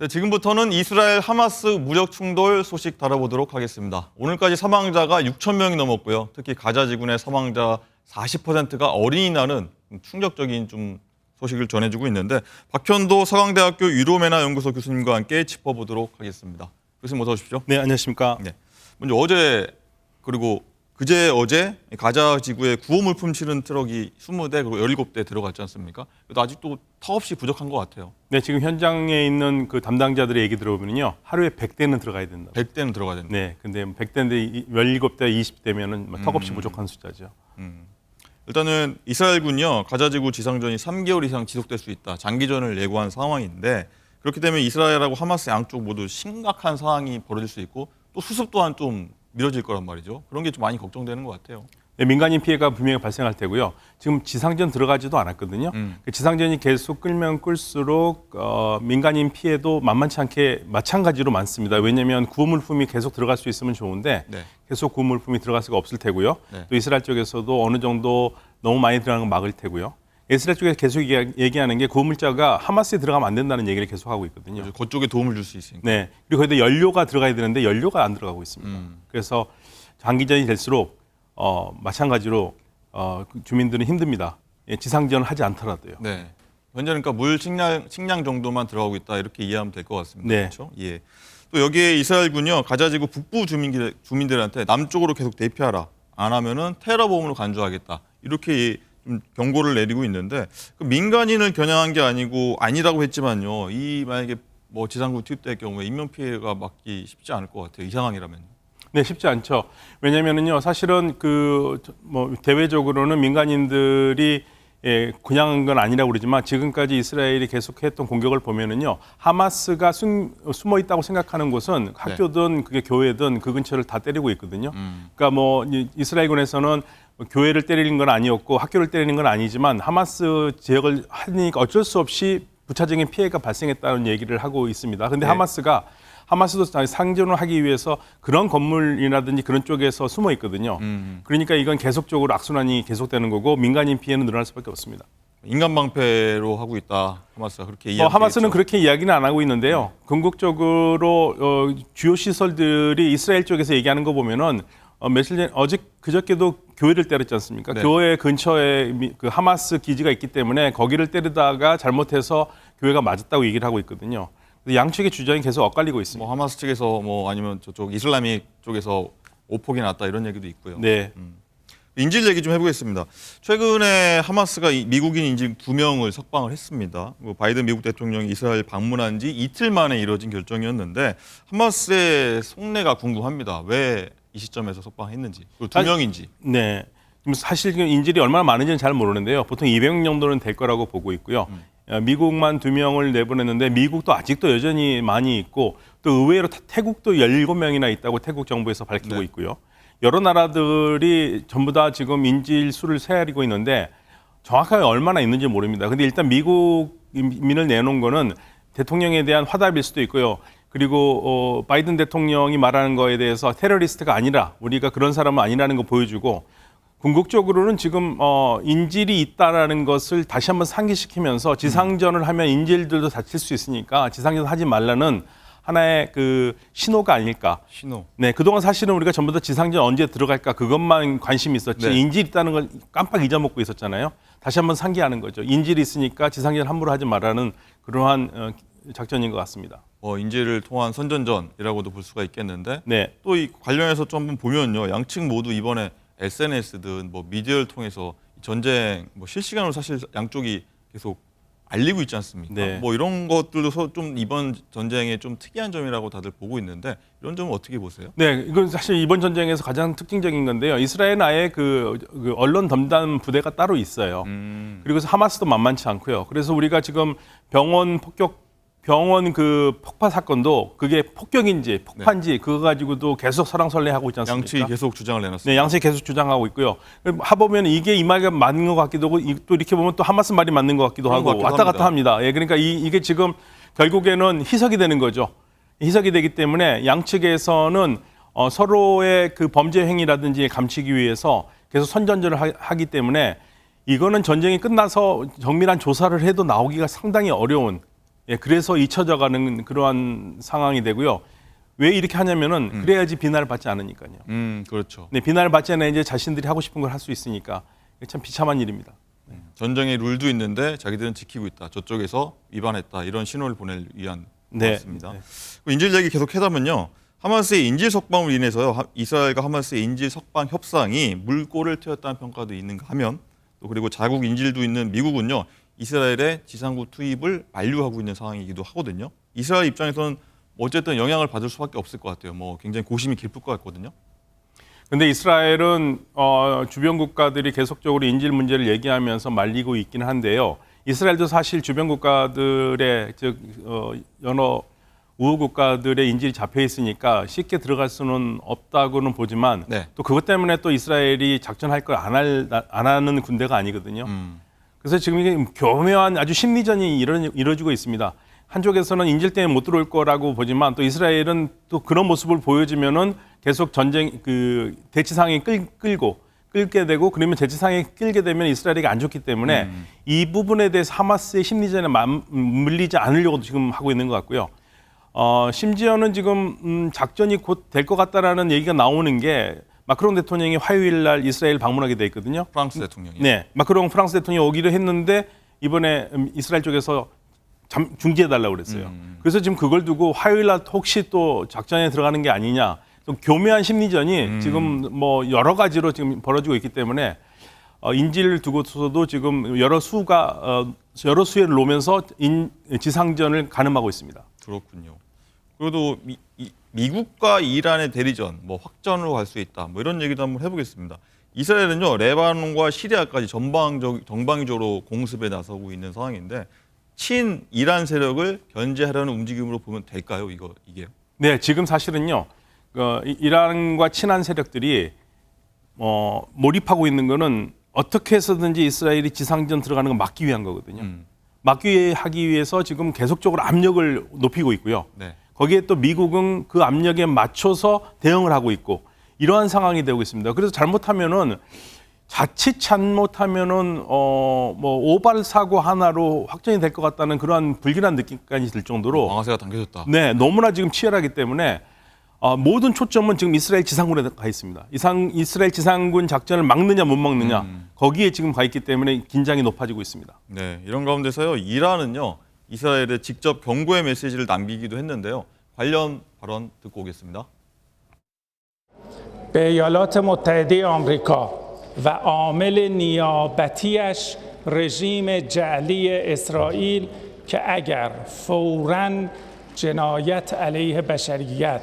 네, 지금부터는 이스라엘 하마스 무력 충돌 소식 다뤄보도록 하겠습니다. 오늘까지 사망자가 6천 명이 넘었고요. 특히 가자 지구내 사망자 40%가 어린이날은 충격적인 좀 소식을 전해주고 있는데 박현도 서강대학교 유로메나 연구소 교수님과 함께 짚어보도록 하겠습니다. 교수님 어서 오십시오. 네, 안녕하십니까. 네, 먼저 어제 그리고 어제 가자 지구에 구호물품 실은 트럭이 20대 그리고 17대 들어갔지 않습니까? 그래도 아직도 턱없이 부족한 것 같아요. 네, 지금 현장에 있는 그 담당자들의 얘기 들어보면요. 하루에 100대는 들어가야 된다. 100대는 들어가야 된다. 네, 근데 100대인데 17대, 20대면은 턱없이 부족한 숫자죠. 일단은 이스라엘군요. 가자 지구 지상전이 3개월 이상 지속될 수 있다. 장기전을 예고한 상황인데 그렇게 되면 이스라엘하고 하마스 양쪽 모두 심각한 상황이 벌어질 수 있고 또 수습 또한 좀 미뤄질 거란 말이죠. 그런 게 좀 많이 걱정되는 것 같아요. 네, 민간인 피해가 분명히 발생할 테고요. 지금 지상전 들어가지도 않았거든요. 그 지상전이 계속 끌면 끌수록 민간인 피해도 만만치 않게 마찬가지로 많습니다. 왜냐하면 구호물품이 계속 들어갈 수 있으면 좋은데 네. 계속 구호물품이 들어갈 수가 없을 테고요. 네. 또 이스라엘 쪽에서도 어느 정도 너무 많이 들어가는 걸 막을 테고요. 이스라엘 쪽에서 계속 얘기하는 게 구호물자가 하마스에 들어가면 안 된다는 얘기를 계속 하고 있거든요. 그렇죠. 그쪽에 도움을 줄 수 있으니까. 네. 그리고 거기다 연료가 들어가야 되는데 연료가 안 들어가고 있습니다. 그래서 장기전이 될수록 마찬가지로 주민들은 힘듭니다. 예, 지상전을 하지 않더라도요. 네. 현재는 그러니까 물 식량 정도만 들어가고 있다 이렇게 이해하면 될 것 같습니다. 네. 그렇죠? 예. 또 여기에 이스라엘군요. 가자지구 북부 주민들한테 남쪽으로 계속 대피하라. 안 하면은 테러범으로 간주하겠다. 이렇게 좀 경고를 내리고 있는데 그 민간인을 겨냥한 게 아니라고 했지만요. 이 만약에 뭐 지상군 투입될 경우에 인명 피해가 막기 쉽지 않을 것 같아요. 이 상황이라면. 네, 쉽지 않죠. 왜냐면은요, 사실은 대외적으로는 민간인들이 그냥 건 아니라고 그러지만 지금까지 이스라엘이 계속했던 공격을 보면은요, 하마스가 숨어 있다고 생각하는 곳은 학교든 그게 교회든 그 근처를 다 때리고 있거든요. 그러니까 뭐 이스라엘군에서는 교회를 때리는 건 아니었고 학교를 때리는 건 아니지만 하마스 지역을 하니까 어쩔 수 없이 부차적인 피해가 발생했다는 얘기를 하고 있습니다. 근데 네. 하마스도 상전을 하기 위해서 그런 건물이라든지 그런 쪽에서 숨어 있거든요. 그러니까 이건 계속적으로 악순환이 계속되는 거고 민간인 피해는 늘어날 수밖에 없습니다. 인간 방패로 하고 있다. 하마스가 그렇게 이야기했죠. 하마스는 그렇게 이야기는 안 하고 있는데요. 궁극적으로 주요 시설들이 이스라엘 쪽에서 얘기하는 거 보면은 며칠 전 그저께도 교회를 때렸지 않습니까? 네. 교회 근처에 그 하마스 기지가 있기 때문에 거기를 때리다가 잘못해서 교회가 맞았다고 얘기를 하고 있거든요. 양측의 주장이 계속 엇갈리고 있습니다. 뭐 하마스 측에서 아니면 저쪽 이슬람익 쪽에서 오폭이 났다 이런 얘기도 있고요. 네. 인질 얘기 좀 해보겠습니다. 최근에 하마스가 미국인 인질 2명을 석방을 했습니다. 바이든 미국 대통령이 이스라엘 방문한 지 이틀 만에 이뤄진 결정이었는데 하마스의 속내가 궁금합니다. 왜 이 시점에서 석방했는지, 그리고 2명인지. 네. 사실 인질이 얼마나 많은지는 잘 모르는데요. 보통 200명 정도는 될 거라고 보고 있고요. 미국만 2명을 내보냈는데 미국도 아직도 여전히 많이 있고 또 의외로 태국도 17명이나 있다고 태국 정부에서 밝히고 네. 있고요. 여러 나라들이 전부 다 지금 인질 수를 세아리고 있는데 정확하게 얼마나 있는지 모릅니다. 근데 일단 미국민을 내놓은 거는 대통령에 대한 화답일 수도 있고요. 그리고 바이든 대통령이 말하는 거에 대해서 테러리스트가 아니라 우리가 그런 사람은 아니라는 거 보여주고 궁극적으로는 지금 인질이 있다라는 것을 다시 한번 상기시키면서 지상전을 하면 인질들도 다칠 수 있으니까 지상전 하지 말라는 하나의 그 신호가 아닐까. 신호. 네, 그동안 사실은 우리가 전부 다 지상전 언제 들어갈까 그것만 관심이 있었지. 네. 인질 있다는 걸 깜빡 잊어먹고 있었잖아요. 다시 한번 상기하는 거죠. 인질이 있으니까 지상전 함부로 하지 말라는 그러한 작전인 것 같습니다. 인질을 통한 선전전이라고도 볼 수가 있겠는데 네. 또 이 관련해서 좀 한번 보면요. 양측 모두 이번에 SNS든 미디어를 통해서 전쟁 실시간으로 사실 양쪽이 계속 알리고 있지 않습니까? 네. 이런 것들도 좀 이번 전쟁의 좀 특이한 점이라고 다들 보고 있는데 이런 점은 어떻게 보세요? 네, 이건 사실 이번 전쟁에서 가장 특징적인 건데요. 이스라엘은 아예 그 언론 담당 부대가 따로 있어요. 그리고 하마스도 만만치 않고요. 그래서 우리가 지금 병원 그 폭파 사건도 그게 폭격인지 폭파인지 그거 가지고도 계속 설왕설래하고 있지 않습니까? 양측이 계속 주장을 내놨습니다. 네, 양측이 계속 주장하고 있고요. 해보면 이게 이 말이 맞는 것 같기도 하고 또 이렇게 보면 또 하마스 말이 맞는 것 같기도 그런 하고 것 같기도 왔다 갔다 합니다. 예, 그러니까 이게 지금 결국에는 희석이 되는 거죠. 희석이 되기 때문에 양측에서는 서로의 그 범죄 행위라든지 감추기 위해서 계속 선전전을 하기 때문에 이거는 전쟁이 끝나서 정밀한 조사를 해도 나오기가 상당히 어려운 예, 그래서 잊혀져가는 그러한 상황이 되고요. 왜 이렇게 하냐면은 그래야지 비난을 받지 않으니까요. 그렇죠. 네, 비난을 받지 않아야 이제 자신들이 하고 싶은 걸 할 수 있으니까 이게 참 비참한 일입니다. 전쟁의 룰도 있는데 자기들은 지키고 있다. 저쪽에서 위반했다. 이런 신호를 보낼 위한 것 네. 같습니다. 인질 얘기 계속 해다면요. 하마스의 인질 석방으로 인해서요. 이스라엘과 하마스의 인질 석방 협상이 물꼬를 트였다는 평가도 있는가 하면 또 그리고 자국 인질도 있는 미국은요. 이스라엘의 지상군 투입을 만류하고 있는 상황이기도 하거든요. 이스라엘 입장에서는 어쨌든 영향을 받을 수밖에 없을 것 같아요. 뭐 굉장히 고심이 깊을 것 같거든요. 근데 이스라엘은 주변 국가들이 계속적으로 인질 문제를 얘기하면서 말리고 있기는 한데요. 이스라엘도 사실 주변 국가들의 즉 여러 우호 국가들의 인질이 잡혀 있으니까 쉽게 들어갈 수는 없다고는 보지만 네. 또 그것 때문에 또 이스라엘이 작전할 걸 안 하는 군대가 아니거든요. 그래서 지금 이게 교묘한 아주 심리전이 이루어지고 있습니다. 한쪽에서는 인질 때문에 못 들어올 거라고 보지만 또 이스라엘은 또 그런 모습을 보여주면은 계속 전쟁 대치상에 끌게 되고 그러면 대치상에 끌게 되면 이스라엘에게 안 좋기 때문에 이 부분에 대해서 하마스의 심리전에 물리지 않으려고 지금 하고 있는 것 같고요. 심지어는 지금 작전이 곧 될 것 같다라는 얘기가 나오는 게 마크롱 대통령이 화요일 날 이스라엘 방문하게 돼 있거든요. 프랑스 대통령이. 네, 마크롱 프랑스 대통령이 오기로 했는데 이번에 이스라엘 쪽에서 중지해달라고 그랬어요. 그래서 지금 그걸 두고 화요일 날 혹시 또 작전에 들어가는 게 아니냐. 좀 교묘한 심리전이 지금 뭐 여러 가지로 지금 벌어지고 있기 때문에 인질을 두고서도 지금 여러 수를 놓으면서 지상전을 가늠하고 있습니다. 그렇군요. 그래도 미국과 이란의 대리전, 뭐 확전으로 갈 수 있다. 뭐 이런 얘기도 한번 해보겠습니다. 이스라엘은요, 레바논과 시리아까지 전방위적으로 공습에 나서고 있는 상황인데 친 이란 세력을 견제하려는 움직임으로 보면 될까요? 이게요? 네, 지금 사실은요, 이란과 친한 세력들이 몰입하고 있는 거는 어떻게 해서든지 이스라엘이 지상전 들어가는 걸 막기 위한 거거든요. 막기 위해서 지금 계속적으로 압력을 높이고 있고요. 네. 거기에 또 미국은 그 압력에 맞춰서 대응을 하고 있고 이러한 상황이 되고 있습니다. 그래서 자칫 잘못하면은 뭐 오발 사고 하나로 확정이 될 것 같다는 그러한 불길한 느낌까지 들 정도로 방아쇠가 당겨졌다. 네, 너무나 지금 치열하기 때문에 모든 초점은 지금 이스라엘 지상군에 가 있습니다. 이스라엘 지상군 작전을 막느냐 못 막느냐 거기에 지금 가 있기 때문에 긴장이 높아지고 있습니다. 네, 이런 가운데서요, 이란은요, 이스라엘에 직접 경고의 메시지를 남기기도 했는데요. 관련 발언 듣고 오겠습니다. به ایالات متحده آمریکا و عامل نیابتیش رژیم جعلی اسرائیل که اگر فوراً جنایت علیه بشریت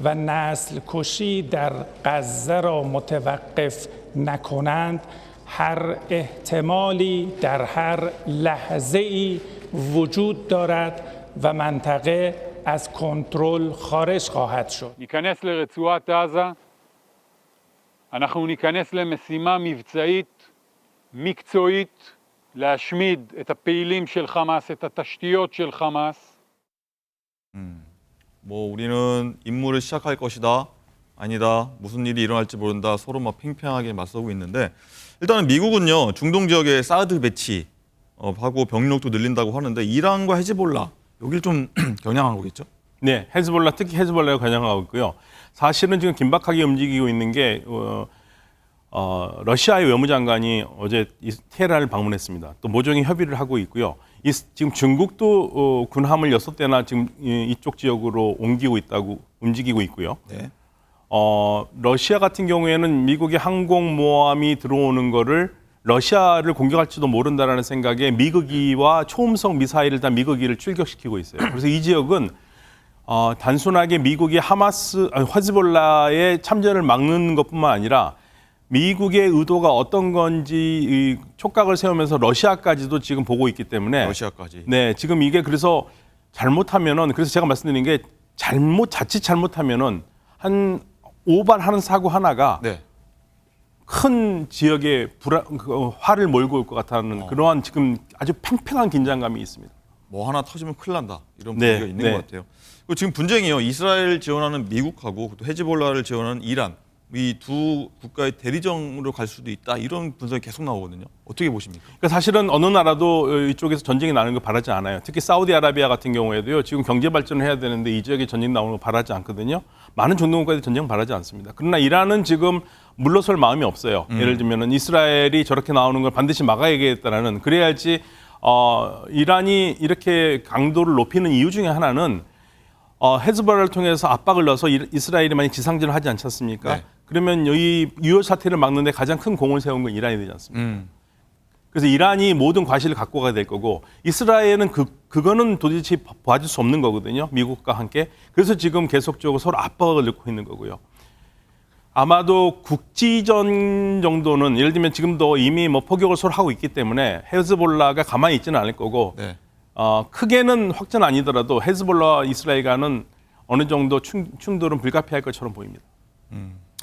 و نسل کشی در غزه را متوقف نکنند هر احتمالی در هر لحظه‌ای وجود دارد و منطقه از کنترل خارج خواهد شد. ניכנס לרצועת עזה, אנחנו ניכנס למשימה מבצעית, מקצועית, להשמיד את הפעילים של חמאס, את התשתיות של חמאס. 뭐 우리는 임무를 시작할 것이다. 아니다. 무슨 일이 일어날지 모른다. 서로 막 팽팽하게 맞서고 있는데 일단은 미국은요. 중동 지역에 사드 배치 하고 병력도 늘린다고 하는데 이란과 헤즈볼라 여길 좀 겨냥한 거겠죠? 네, 특히 헤즈볼라가 겨냥하고 있고요. 사실은 지금 긴박하게 움직이고 있는 게 러시아의 외무장관이 어제 테헤란을 방문했습니다. 또 모종의 협의를 하고 있고요. 지금 중국도 군함을 6대나 지금 이쪽 지역으로 움직이고 있고요. 네. 러시아 같은 경우에는 미국의 항공모함이 들어오는 거를 러시아를 공격할지도 모른다라는 생각에 미국기와 초음속 미사일을 다 미국기를 출격시키고 있어요. 그래서 이 지역은 단순하게 미국이 헤즈볼라의 참전을 막는 것뿐만 아니라 미국의 의도가 어떤 건지 촉각을 세우면서 러시아까지도 지금 보고 있기 때문에 러시아까지. 네, 지금 이게 그래서 잘못하면은 그래서 제가 말씀드린 게 자칫 잘못하면은 한 오발하는 사고 하나가 네. 큰 지역에 화를 몰고 올 것 같다는 그러한 지금 아주 팽팽한 긴장감이 있습니다. 뭐 하나 터지면 큰일 난다. 이런 분위기가 있는 것 같아요. 그리고 지금 분쟁이요. 이스라엘 지원하는 미국하고 또 헤즈볼라를 지원하는 이란. 이 두 국가의 대리정으로 갈 수도 있다 이런 분석이 계속 나오거든요. 어떻게 보십니까? 그러니까 사실은 어느 나라도 이쪽에서 전쟁이 나는 걸 바라지 않아요. 특히 사우디아라비아 같은 경우에도요. 지금 경제 발전을 해야 되는데 이 지역에 전쟁 나오는 걸 바라지 않거든요. 많은 중동 국가들이 전쟁 바라지 않습니다. 그러나 이란은 지금 물러설 마음이 없어요. 예를 들면은 이스라엘이 저렇게 나오는 걸 반드시 막아야겠다라는 그래야지 이란이 이렇게 강도를 높이는 이유 중에 하나는 헤즈볼라를 통해서 압박을 넣어서 이스라엘이 만약 지상전을 하지 않지 않습니까? 네. 그러면 이 유혈 사태를 막는 데 가장 큰 공을 세운 건 이란이 되지 않습니까? 그래서 이란이 모든 과실을 갖고 가야 될 거고 이스라엘은 그거는 도대체 봐줄 수 없는 거거든요. 미국과 함께. 그래서 지금 계속적으로 서로 압박을 넣고 있는 거고요. 아마도 국지전 정도는 예를 들면 지금도 이미 뭐 포격을 서로 하고 있기 때문에 헤즈볼라가 가만히 있지는 않을 거고 네. 크게는 확전 아니더라도 헤즈볼라와 이스라엘 간은 어느 정도 충돌은 불가피할 것처럼 보입니다.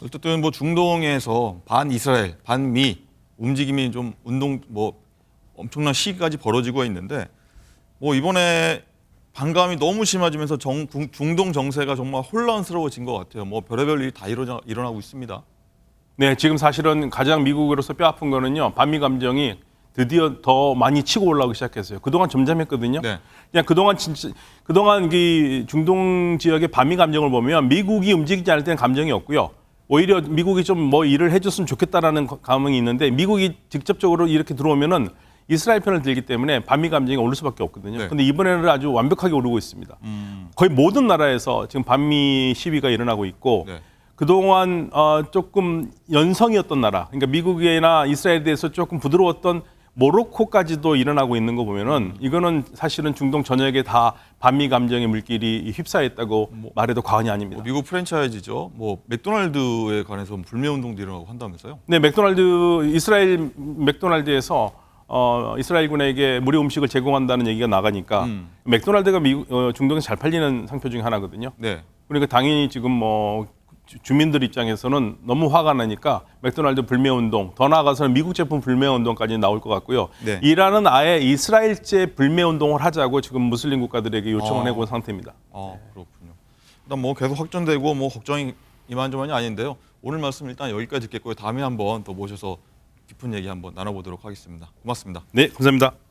어쨌든 뭐 중동에서 반 이스라엘, 반 미 움직임이 좀 엄청난 시기까지 벌어지고 있는데 뭐 이번에 반감이 너무 심해지면서 중동 정세가 정말 혼란스러워진 것 같아요. 뭐 별의별 일이 다 일어나고 있습니다. 네, 지금 사실은 가장 미국으로서 뼈아픈 거는요. 반미 감정이 드디어 더 많이 치고 올라오기 시작했어요. 그동안 점잖했거든요. 네. 그냥 그동안 이 중동 지역의 반미 감정을 보면 미국이 움직이지 않을 때는 감정이 없고요. 오히려 미국이 좀 뭐 일을 해줬으면 좋겠다라는 감흥이 있는데 미국이 직접적으로 이렇게 들어오면은 이스라엘 편을 들기 때문에 반미 감정이 오를 수밖에 없거든요. 네. 그런데 이번에는 아주 완벽하게 오르고 있습니다. 거의 모든 나라에서 지금 반미 시위가 일어나고 있고 네. 그동안 조금 연성이었던 나라, 그러니까 미국이나 이스라엘에 대해서 조금 부드러웠던 모로코까지도 일어나고 있는 거 보면은 이거는 사실은 중동 전역에 다 반미 감정의 물길이 휩싸였다고 말해도 과언이 아닙니다. 미국 프랜차이즈죠. 뭐 맥도날드에 관해서 불매 운동도 일어나고 한다면서요? 네, 이스라엘 맥도날드에서 이스라엘군에게 무료 음식을 제공한다는 얘기가 나가니까 맥도날드가 중동에서 잘 팔리는 상표 중에 하나거든요. 네. 그러니까 당연히 지금 뭐 주민들 입장에서는 너무 화가 나니까 맥도날드 불매 운동, 더 나아가서는 미국 제품 불매 운동까지 나올 것 같고요. 네. 이란은 아예 이스라엘제 불매 운동을 하자고 지금 무슬림 국가들에게 요청을 해본 상태입니다. 그렇군요. 일단 뭐 계속 확전되고 뭐 걱정이 이만저만이 아닌데요. 오늘 말씀 일단 여기까지 듣겠고요. 다음에 한번 더 모셔서 깊은 얘기 한번 나눠보도록 하겠습니다. 고맙습니다. 네, 감사합니다.